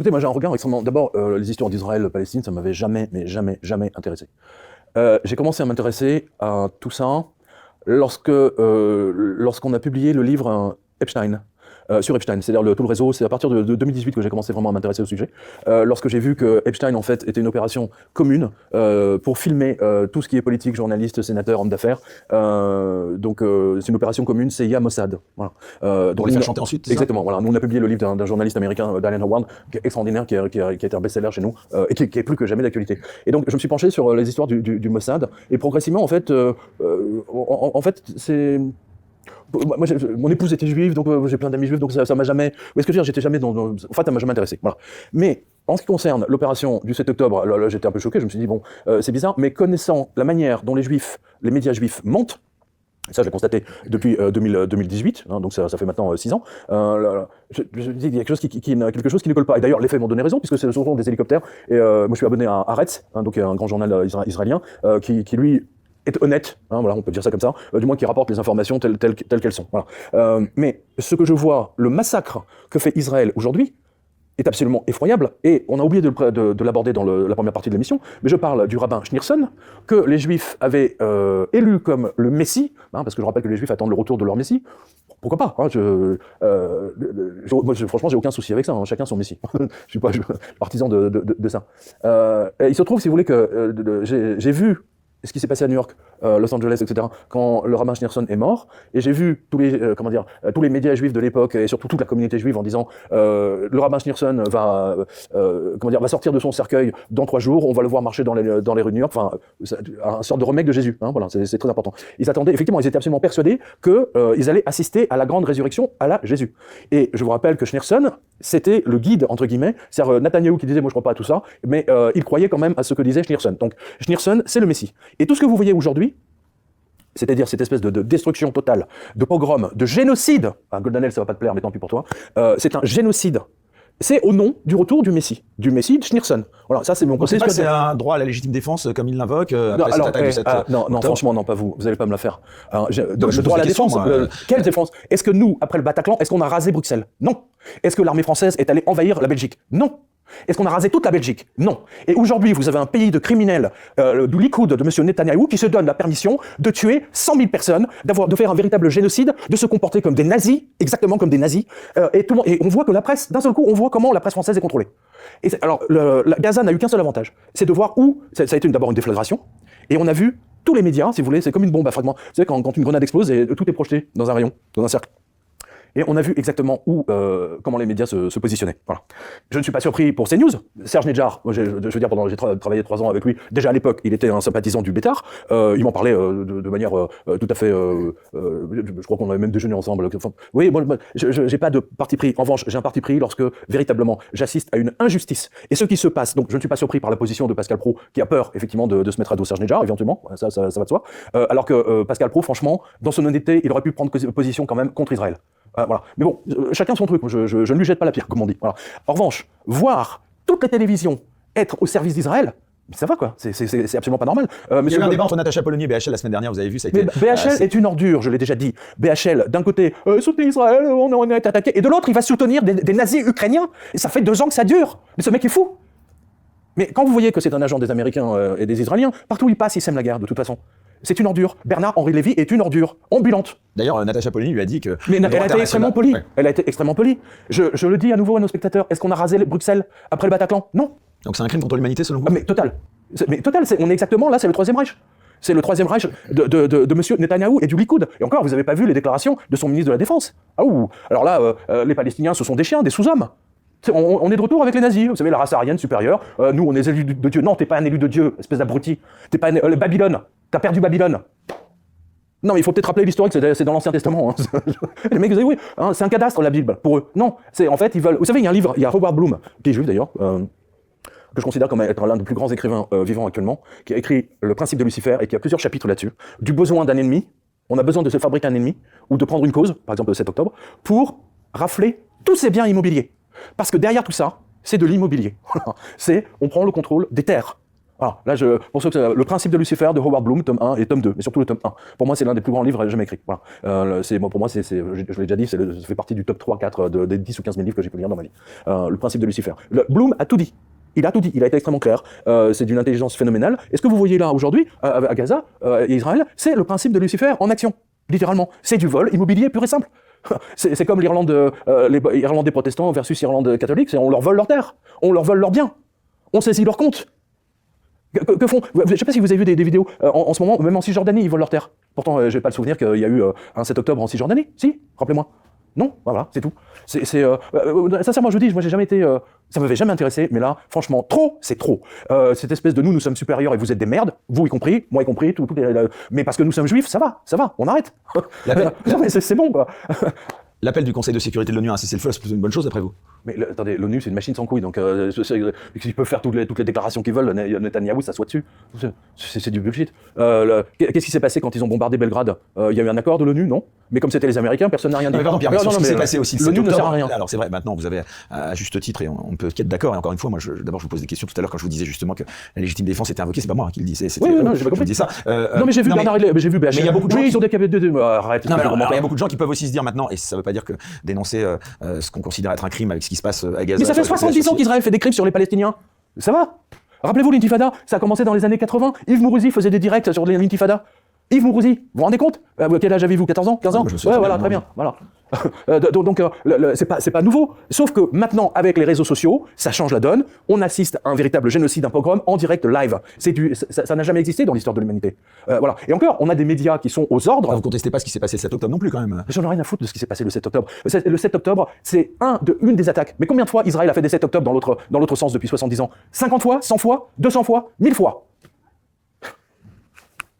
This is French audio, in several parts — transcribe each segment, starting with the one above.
Écoutez, moi j'ai un regard extrêmement... D'abord, les histoires d'Israël-Palestine, ça m'avait jamais, mais jamais, jamais intéressé. J'ai commencé à m'intéresser à tout ça lorsqu'on a publié le livre Epstein. Sur Epstein, c'est-à-dire tout le réseau, c'est à partir de 2018 que j'ai commencé vraiment à m'intéresser au sujet. Lorsque j'ai vu que Epstein, en fait, était une opération commune pour filmer tout ce qui est politique, journaliste, sénateur, homme d'affaires. Donc, c'est une opération commune, CIA Mossad. Voilà. Pour les faire chanter ensuite. Exactement. Voilà. Nous, on a publié le livre d'un journaliste américain, Dalian Howard, qui est extraordinaire, qui a été un best-seller chez nous et qui est plus que jamais d'actualité. Et donc, je me suis penché sur les histoires du Mossad et progressivement, en fait, c'est... Moi, mon épouse était juive, donc j'ai plein d'amis juifs, donc ça m'a jamais... Vous voyez ce que je veux dire, j'étais jamais en fait, ça m'a jamais intéressé. Voilà. Mais en ce qui concerne l'opération du 7 octobre, là j'étais un peu choqué, je me suis dit, bon, c'est bizarre, mais connaissant la manière dont les médias juifs mentent, ça, je l'ai constaté depuis 2018, hein, donc ça fait maintenant 6 ans. Je dis qu'il y a quelque chose qui ne colle pas. Et d'ailleurs, les faits m'ont donné raison, puisque ce sont des hélicoptères. Et moi, je suis abonné à Haaretz, hein, donc un grand journal israélien, qui lui est honnête, hein, voilà, on peut dire ça comme ça, du moins qui rapporte les informations telles qu'elles sont. Voilà. Mais ce que je vois, le massacre que fait Israël aujourd'hui, est absolument effroyable, et on a oublié de l'aborder dans la première partie de l'émission, mais je parle du rabbin Schneerson, que les Juifs avaient élu comme le Messie, hein, parce que je rappelle que les Juifs attendent le retour de leur Messie. Pourquoi pas, hein, franchement, j'ai aucun souci avec ça, hein, chacun son Messie. Je suis pas partisan de ça. Et il se trouve, si vous voulez, que j'ai vu ce qui s'est passé à New York, Los Angeles, etc., quand le rabbin Schneerson est mort, et j'ai vu tous les médias juifs de l'époque, et surtout toute la communauté juive en disant le rabbin Schneerson va sortir de son cercueil dans 3 jours, on va le voir marcher dans les rues de New York, enfin, un sorte de remake de Jésus, hein, voilà, c'est très important. Ils étaient absolument persuadés qu'ils allaient assister à la grande résurrection à la Jésus. Et je vous rappelle que Schneerson, c'était le guide, entre guillemets, c'est-à-dire Netanyahou qui disait, moi je crois pas à tout ça, mais il croyait quand même à ce que disait Schneerson. Donc Schneerson, c'est le Messie. Et tout ce que vous voyez aujourd'hui, c'est-à-dire cette espèce de destruction totale, de pogrom, de génocide, Goldanel, ça va pas te plaire, mais tant pis pour toi, c'est un génocide. C'est au nom du retour du Messie de Schneerson. Voilà, ça c'est mon conseil. C'est un droit à la légitime défense, comme il l'invoque, après cette attaque du 7 non, franchement, non, pas vous. Vous allez pas me la faire. Le droit à la défense, quelle défense? Est-ce que nous, après le Bataclan, est-ce qu'on a rasé Bruxelles? Non. Est-ce que l'armée française est allée envahir la Belgique? Non. Est-ce qu'on a rasé toute la Belgique? Non. Et aujourd'hui, vous avez un pays de criminels, du Likoud, de M. Netanyahou, qui se donne la permission de tuer 100 000 personnes, de faire un véritable génocide, de se comporter comme des nazis, exactement comme des nazis. Et on voit que la presse, d'un seul coup, on voit comment la presse française est contrôlée. Alors, Gaza n'a eu qu'un seul avantage, c'est de voir où, ça a été d'abord une déflagration, et on a vu tous les médias, si vous voulez, c'est comme une bombe à fragments. Vous savez, quand une grenade explose, et tout est projeté dans un rayon, dans un cercle. Et on a vu exactement comment les médias se positionnaient. Voilà. Je ne suis pas surpris pour CNews. Serge Nedjar, moi, je veux dire, j'ai travaillé 3 ans avec lui. Déjà à l'époque, il était un sympathisant du Bétard. Il m'en parlait de manière tout à fait... je crois qu'on avait même déjeuné ensemble. Enfin, oui, moi, j'ai pas de parti pris. En revanche, j'ai un parti pris lorsque, véritablement, j'assiste à une injustice. Et ce qui se passe, donc je ne suis pas surpris par la position de Pascal Praud, qui a peur, effectivement, de se mettre à dos Serge Nedjar, éventuellement. Ça va de soi. Alors que Pascal Praud, franchement, dans son honnêteté, il aurait pu prendre position quand même contre Israël. Voilà. Mais bon, chacun son truc, je ne lui jette pas la pierre, comme on dit. Voilà. En revanche, voir toutes les télévisions être au service d'Israël, ça va quoi, c'est absolument pas normal. Il y a eu un débat entre Natacha Polony et BHL la semaine dernière, vous avez vu, ça a été... BHL est une ordure, je l'ai déjà dit. BHL, d'un côté, soutenez Israël, on est attaqué, et de l'autre, il va soutenir des nazis ukrainiens, et ça fait 2 ans que ça dure. Mais ce mec est fou. Mais quand vous voyez que c'est un agent des Américains et des Israéliens, partout où il passe, il sème la guerre, de toute façon. C'est une ordure. Bernard-Henri Lévy est une ordure ambulante. D'ailleurs, Natacha Polony lui a dit que... Mais elle a été extrêmement polie. Ouais. Elle a été extrêmement polie. Je le dis à nouveau à nos spectateurs. Est-ce qu'on a rasé Bruxelles après le Bataclan? Non. Donc c'est un crime contre l'humanité selon vous? Mais total. On est exactement là, c'est le 3e Reich. C'est le 3e Reich de M. Netanyahou et du Likoud. Et encore, vous n'avez pas vu les déclarations de son ministre de la Défense. Ah ouh. Alors là, les Palestiniens, ce sont des chiens, des sous-hommes. On est de retour avec les nazis, vous savez, la race aryenne supérieure. Nous, on est élus de Dieu. Non, t'es pas un élu de Dieu, espèce d'abruti. T'es pas Babylone. T'as perdu Babylone. Non, mais il faut peut-être rappeler l'historique, c'est dans l'Ancien Testament. Hein. Les mecs, vous savez, oui, hein, c'est un cadastre, la Bible, pour eux. Non, en fait, ils veulent... Vous savez, il y a un livre, il y a Howard Bloom, qui est juif d'ailleurs, que je considère comme être l'un des plus grands écrivains vivants actuellement, qui a écrit Le Principe de Lucifer et qui a plusieurs chapitres là-dessus. Du besoin d'un ennemi, on a besoin de se fabriquer un ennemi, ou de prendre une cause, par exemple le 7 octobre, pour rafler tous ces biens immobiliers. Parce que derrière tout ça, c'est de l'immobilier. On prend le contrôle des terres. Voilà, là, pour ceux que le principe de Lucifer de Howard Bloom, tome 1 et tome 2, mais surtout le tome 1. Pour moi, c'est l'un des plus grands livres jamais écrits. Voilà. Pour moi, je l'ai déjà dit, ça fait partie du top 3-4 des 10 ou 15 000 livres que j'ai pu lire dans ma vie. Le principe de Lucifer. Bloom a tout dit. Il a tout dit, il a été extrêmement clair. C'est d'une intelligence phénoménale. Et ce que vous voyez là aujourd'hui, à Gaza et Israël, c'est le principe de Lucifer en action. Littéralement. C'est du vol immobilier pur et simple. C'est comme l'Irlande, les Irlandais protestants versus Irlande catholique, on leur vole leurs terres, on leur vole leurs biens, on saisit leurs comptes. Que font? Je ne sais pas si vous avez vu des vidéos, en ce moment, même en Cisjordanie, ils volent leurs terres. Pourtant, je n'ai pas le souvenir qu'il y a eu un 7 octobre en Cisjordanie. Si, rappelez-moi. Non, voilà, c'est tout. Sincèrement, je vous dis, moi j'ai jamais été, ça m'avait jamais intéressé, mais là, franchement, trop, c'est trop. Cette espèce de nous sommes supérieurs et vous êtes des merdes, vous y compris, moi y compris, mais parce que nous sommes juifs, ça va, on arrête. Non, mais c'est bon, quoi. L'appel du Conseil de sécurité de l'ONU à un cessez-le-feu, c'est plutôt une bonne chose, d'après vous? Mais attendez, l'ONU, c'est une machine sans couilles, donc ils peuvent faire toutes les déclarations qu'ils veulent, Netanyahou, ça soit dessus. C'est du bullshit. Qu'est-ce qui s'est passé quand ils ont bombardé Belgrade? Il y a eu un accord de l'ONU, non? Mais comme c'était les Américains, personne n'a rien dit. Mais pardon, Pierre, ce qui s'est passé aussi le 7 octobre, ne sert à rien. Alors c'est vrai, maintenant vous avez à juste titre, et on peut être d'accord, et encore une fois, moi d'abord je vous pose des questions tout à l'heure quand je vous disais justement que la légitime défense était invoquée, c'est pas moi qui le disais, c'était non, j'ai pas compris. Dis ça. Non mais j'ai vu Bernard, j'ai vu BHL. Mais il y a beaucoup de gens ils ont des cabinets arrête. Non, il y a beaucoup de gens qui peuvent aussi se dire maintenant, et ça veut pas dire que dénoncer ce qu'on considère être un crime avec ce qui se passe à Gaza. Mais ça fait 70 ans qu'Israël fait des crimes sur les Palestiniens. Ça va? Rappelez-vous l'intifada, ça a commencé dans les années 80. Yves Mourouzi faisait des directs sur l'intifada. Yves Mourouzi, vous vous rendez compte? Quel âge avez-vous? 14 ans? 15 ans? Ouais, voilà, très bien. Voilà. Donc, c'est pas nouveau. Sauf que maintenant, avec les réseaux sociaux, ça change la donne. On assiste à un véritable génocide, un pogrom en direct live. Ça n'a jamais existé dans l'histoire de l'humanité. Voilà. Et encore, on a des médias qui sont aux ordres. Vous contestez pas ce qui s'est passé le 7 octobre non plus, quand même. J'en ai rien à foutre de ce qui s'est passé le 7 octobre. Le 7 octobre, c'est une des attaques. Mais combien de fois Israël a fait des 7 octobre dans l'autre sens depuis 70 ans? 50 fois? 100 fois? 200 fois? 1000 fois?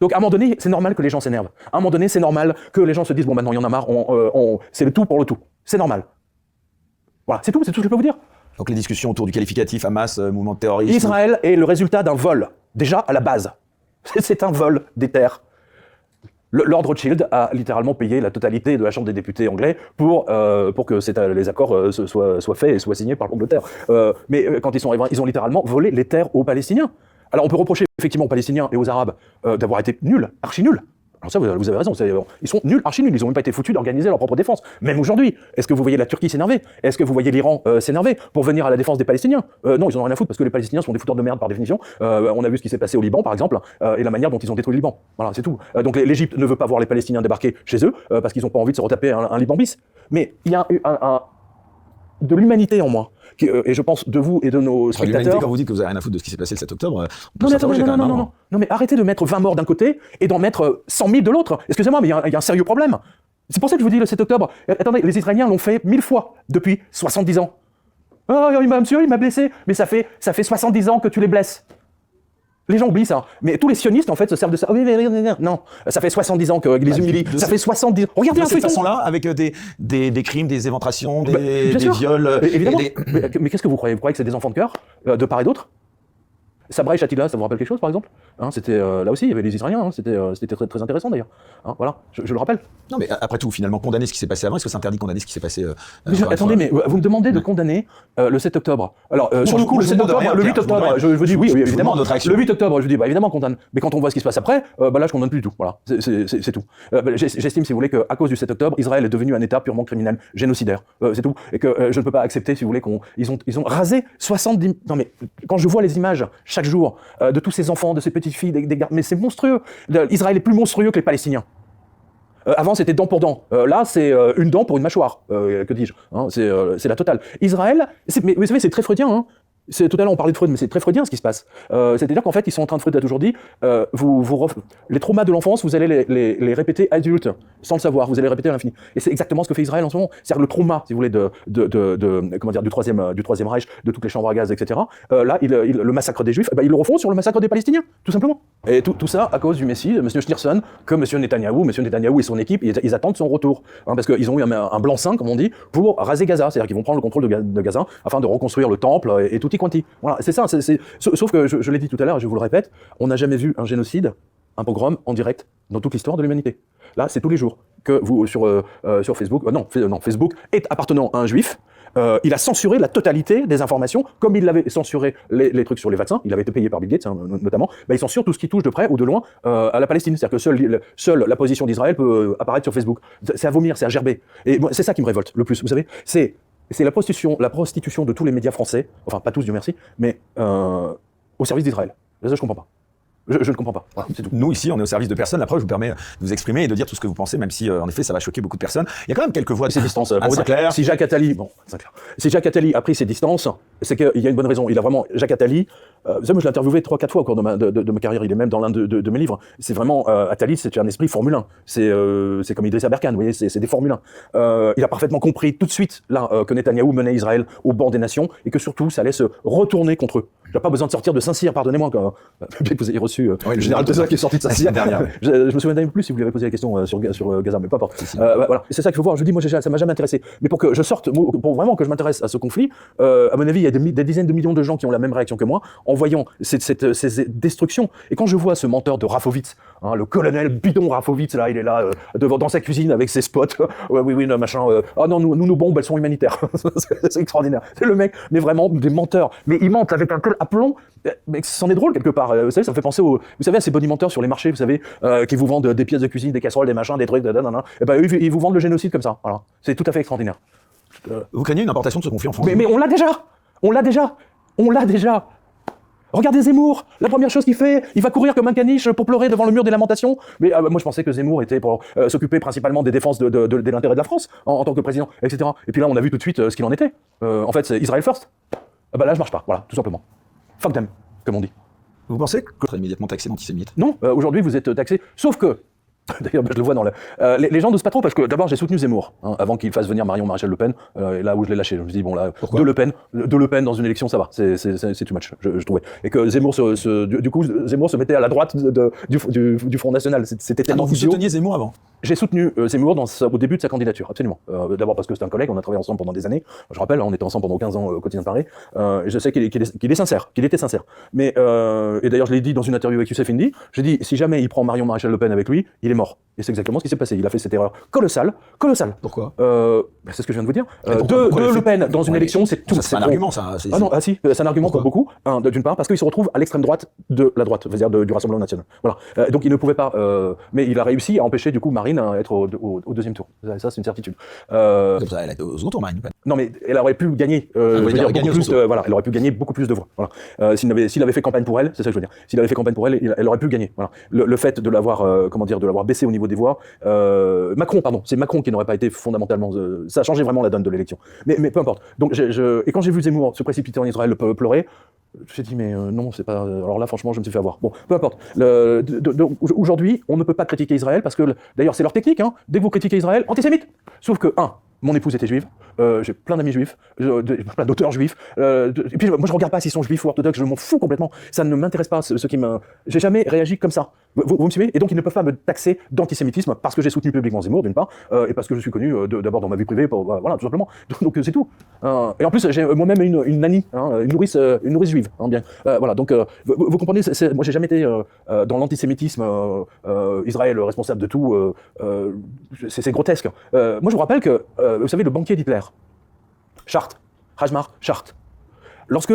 Donc à un moment donné, c'est normal que les gens s'énervent. À un moment donné, c'est normal que les gens se disent bon maintenant il y en a marre, c'est le tout pour le tout. C'est normal. Voilà, c'est tout ce que je peux vous dire. Donc les discussions autour du qualificatif Hamas, mouvement de terrorisme. Israël est le résultat d'un vol, déjà à la base. C'est un vol des terres. Lord Rothschild a littéralement payé la totalité de la Chambre des députés anglais pour que les accords soient faits et soient signés par l'Angleterre. Mais quand ils ont littéralement volé les terres aux Palestiniens. Alors on peut reprocher effectivement aux Palestiniens et aux Arabes d'avoir été nuls, archi nuls. Alors ça, vous avez raison, ils sont nuls, archi nuls, ils n'ont même pas été foutus d'organiser leur propre défense. Même aujourd'hui, est-ce que vous voyez la Turquie s'énerver? Est-ce que vous voyez l'Iran s'énerver pour venir à la défense des Palestiniens? Non, ils n'en ont rien à foutre parce que les Palestiniens sont des fouteurs de merde par définition. On a vu ce qui s'est passé au Liban par exemple, et la manière dont ils ont détruit le Liban. Voilà, c'est tout. Donc l'Égypte ne veut pas voir les Palestiniens débarquer chez eux parce qu'ils n'ont pas envie de se retaper un Liban bis. Mais il y a de l'humanité en moi. Et je pense de vous et de nos spectateurs. Quand vous dites que vous avez rien à foutre de ce qui s'est passé le 7 octobre, non, mais arrêtez de mettre 20 morts d'un côté et d'en mettre 100 000 de l'autre. Excusez-moi, mais il y a un sérieux problème. C'est pour ça que je vous dis le 7 octobre. Attendez, les Israéliens l'ont fait 1000 fois depuis 70 ans. Oh, monsieur, il m'a blessé. Mais ça fait 70 ans que tu les blesses. Les gens oublient ça. Mais tous les sionistes, en fait, se servent de ça. Non, ça fait 70 ans qu'ils les humilient. Ça fait 70 ans. Regardez de cette façon-là, avec des crimes, des éventrations, des viols. Évidemment. Mais qu'est-ce que vous croyez? Vous croyez que c'est des enfants de cœur, de part et d'autre? Sabra et Shatila, ça vous rappelle quelque chose, par exemple? C'était là aussi, il y avait les Israéliens. C'était très, très intéressant, d'ailleurs. Voilà, je le rappelle. Non, mais après tout, finalement, condamner ce qui s'est passé avant, est-ce que c'est interdit de condamner ce qui s'est passé attendez, mais vous me demandez de condamner le 7 octobre. Alors, sur le coup, le 7 octobre, le 8 octobre, je vous dis oui, évidemment. Le 8 octobre, je vous dis, évidemment, on condamne. Mais quand on voit ce qui se passe après, là, je condamne plus du tout. Voilà, c'est tout. J'estime, si vous voulez, qu'à cause du 7 octobre, Israël est devenu un État purement criminel, génocidaire. C'est tout. Et que je ne peux pas accepter, si vous voulez, ils ont rasé 70... Non, mais quand je vois les images, chaque jour, de tous ces enfants, de ces petites filles, des gars, mais c'est monstrueux. Israël est plus monstrueux que les Palestiniens. Avant, c'était dent pour dent. Là, c'est une dent pour une mâchoire. Que dis-je, hein, c'est la totale. Israël, mais vous savez, c'est très freudien. Hein. Tout à l'heure, on parlait de Freud, mais c'est très freudien ce qui se passe. C'est-à-dire qu'en fait, ils sont en train de, Freud a toujours dit, les traumas de l'enfance, vous allez les répéter adultes, sans le savoir, vous allez les répéter à l'infini. Et c'est exactement ce que fait Israël en ce moment. C'est-à-dire le trauma, si vous voulez, du troisième Reich, de toutes les chambres à gaz, etc. Là, le massacre des Juifs, ils le refont sur le massacre des Palestiniens, tout simplement. Et tout ça à cause du Messie, M. Schneerson, que M. Netanyahou et son équipe, ils attendent son retour. Hein, parce qu'ils ont eu un blanc-seing, comme on dit, pour raser Gaza. C'est-à-dire qu'ils vont prendre le contrôle de Gaza afin de reconstruire le temple et tout quanti. Voilà, c'est ça. Sauf que je l'ai dit tout à l'heure, je vous le répète, on n'a jamais vu un génocide, un pogrom en direct dans toute l'histoire de l'humanité. Là, c'est tous les jours que vous sur Facebook, Facebook est appartenant à un juif, Il a censuré la totalité des informations, comme il avait censuré les trucs sur les vaccins. Il avait été payé par Bill Gates, hein, notamment. Il censure tout ce qui touche de près ou de loin à la Palestine. C'est-à-dire que seule la position d'Israël peut apparaître sur Facebook. C'est à vomir, c'est à gerber. Et c'est ça qui me révolte le plus. Vous savez, c'est la prostitution de tous les médias français, enfin pas tous, Dieu merci, mais au service d'Israël. Ça, je comprends pas. Je ne comprends pas. Voilà, c'est tout. Nous, ici, on est au service de personne. La preuve, je vous permets de vous exprimer et de dire tout ce que vous pensez, même si, en effet, ça va choquer beaucoup de personnes. Il y a quand même quelques voix de ses distances. Sinclair. Si Jacques Attali, si Jacques Attali a pris ses distances, c'est qu'il y a une bonne raison. Il a vraiment, Jacques Attali, vous savez, moi je l'ai interviewé 3-4 fois au cours de ma carrière. Il est même dans l'un de mes livres. C'est vraiment, Attali, c'est un esprit Formule 1. C'est comme Idrissa Berkane, vous voyez, c'est des Formule 1. Il a parfaitement compris tout de suite, là, que Netanyahou menait Israël au bord des nations et que surtout, ça allait se retourner contre eux. J'ai pas besoin de sortir de Saint-Cyr, pardonnez-moi, quand vous avez reçu le général Tessa qui est sorti de Saint-Cyr. je me souviens même plus si vous lui avez posé la question sur Gaza, mais peu importe. Voilà, c'est ça qu'il faut voir. Je dis, moi, ça m'a jamais intéressé. Mais pour que je sorte, pour vraiment que je m'intéresse à ce conflit, à mon avis, il y a des dizaines de millions de gens qui ont la même réaction que moi en voyant ces destructions. Et quand je vois ce menteur de Rafovitz, hein, le colonel bidon Rafovitz, là, il est là dans sa cuisine avec ses spots. Oui, non, machin. Ah non, nous, nos bombes, elles sont humanitaires. C'est extraordinaire. C'est le mec, mais vraiment des menteurs. Mais ils mentent avec un tel aplomb, mais c'en est drôle quelque part. Vous savez, ça me fait penser vous savez, à ces bonimenteurs sur les marchés, vous savez, qui vous vendent des pièces de cuisine, des casseroles, des machins, des trucs, et ben eux, ils vous vendent le génocide comme ça. Voilà. C'est tout à fait extraordinaire. Vous craignez une importation de ce conflit en France? Mais on l'a déjà. Regardez Zemmour, la première chose qu'il fait, il va courir comme un caniche pour pleurer devant le mur des lamentations. Mais moi je pensais que Zemmour était pour s'occuper principalement des défenses de l'intérêt de la France en tant que président, etc. Et puis là on a vu tout de suite ce qu'il en était. En fait c'est Israel first. Là je marche pas, voilà, tout simplement. Fuck them, comme on dit. Vous pensez que vous serez immédiatement taxé d'antisémite? Non, aujourd'hui vous êtes taxé, sauf que, d'ailleurs je le vois dans les gens n'osent pas trop parce que d'abord j'ai soutenu Zemmour, hein, avant qu'il fasse venir Marion Maréchal Le Pen, et là où je l'ai lâché, je me suis dit bon là, de Le Pen dans une élection ça va, c'est too much, je trouvais. Et que Zemmour du coup Zemmour se mettait à la droite du Front National, c'était tellement vous souteniez Zemmour avant? J'ai soutenu Zemmour au début de sa candidature, absolument. D'abord parce que c'est un collègue, on a travaillé ensemble pendant des années. Je rappelle, on était ensemble pendant 15 ans au quotidien de Paris. Et je sais qu'il est sincère, qu'il était sincère. Mais et d'ailleurs, je l'ai dit dans une interview avec Youssef Indy. J'ai dit si jamais il prend Marion Maréchal Le Pen avec lui, il est mort. Et c'est exactement ce qui s'est passé. Il a fait cette erreur colossale. Pourquoi? C'est ce que je viens de vous dire. Le Pen dans une élection, c'est tout. C'est un argument, ça. Ah non, si, c'est un argument pour beaucoup. D'une part, parce qu'il se retrouve à l'extrême droite de la droite, c'est-à-dire du Rassemblement National. Voilà. Donc il ne pouvait pas. Mais il a réussi à empêcher du coup Marine à être au deuxième tour. Ça, c'est une certitude. Comme ça, elle a été au second tour, Marine Le Pen. Non, mais elle aurait pu gagner. Elle aurait pu gagner beaucoup plus de voix. Voilà. S'il avait fait campagne pour elle, c'est ça que je veux dire. S'il avait fait campagne pour elle, elle aurait pu gagner. Voilà. Le fait de l'avoir baissé au niveau des voix. Macron, pardon, c'est Macron qui n'aurait pas été fondamentalement. Ça a changé vraiment la donne de l'élection. Mais peu importe. Donc, et quand j'ai vu Zemmour se précipiter en Israël, pleurer. J'ai dit mais non, c'est pas. Alors là, franchement, je me suis fait avoir. Bon, peu importe. Aujourd'hui, on ne peut pas critiquer Israël parce que, d'ailleurs, c'est leur technique. Hein. Dès que vous critiquez Israël, antisémite. Sauf que mon épouse était juive. J'ai plein d'amis juifs, plein d'auteurs juifs. Et puis moi, je regarde pas s'ils sont juifs ou orthodoxes. Je m'en fous complètement. Ça ne m'intéresse pas. J'ai jamais réagi comme ça. Vous me suivez? Et donc, ils ne peuvent pas me taxer d'antisémitisme parce que j'ai soutenu publiquement Zemmour, d'une part, et parce que je suis connu d'abord dans ma vie privée. Voilà, tout simplement. Donc c'est tout. Et en plus, j'ai moi-même une nanny, une nourrice juive. Bien. Voilà. Donc vous comprenez, moi j'ai jamais été dans l'antisémitisme. Israël responsable de tout. C'est grotesque. Moi je vous rappelle que vous savez le banquier d'Hitler, Hajmar Schacht. Lorsque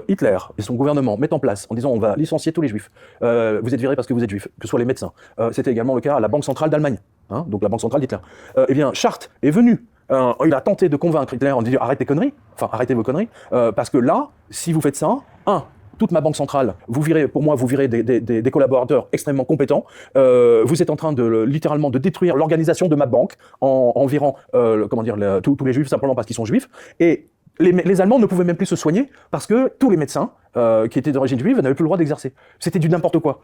Hitler et son gouvernement mettent en place en disant on va licencier tous les juifs, vous êtes virés parce que vous êtes juifs, que ce soit les médecins. C'était également le cas à la Banque centrale d'Allemagne, hein, donc la Banque centrale d'Hitler. Eh bien, Schacht est venu. Il a tenté de convaincre Hitler en disant arrêtez vos conneries, parce que là, si vous faites ça, toute ma banque centrale, vous virez des collaborateurs extrêmement compétents. Vous êtes en train littéralement de détruire l'organisation de ma banque en virant tous les juifs simplement parce qu'ils sont juifs. Et les Allemands ne pouvaient même plus se soigner parce que tous les médecins qui étaient d'origine juive n'avaient plus le droit d'exercer. C'était du n'importe quoi.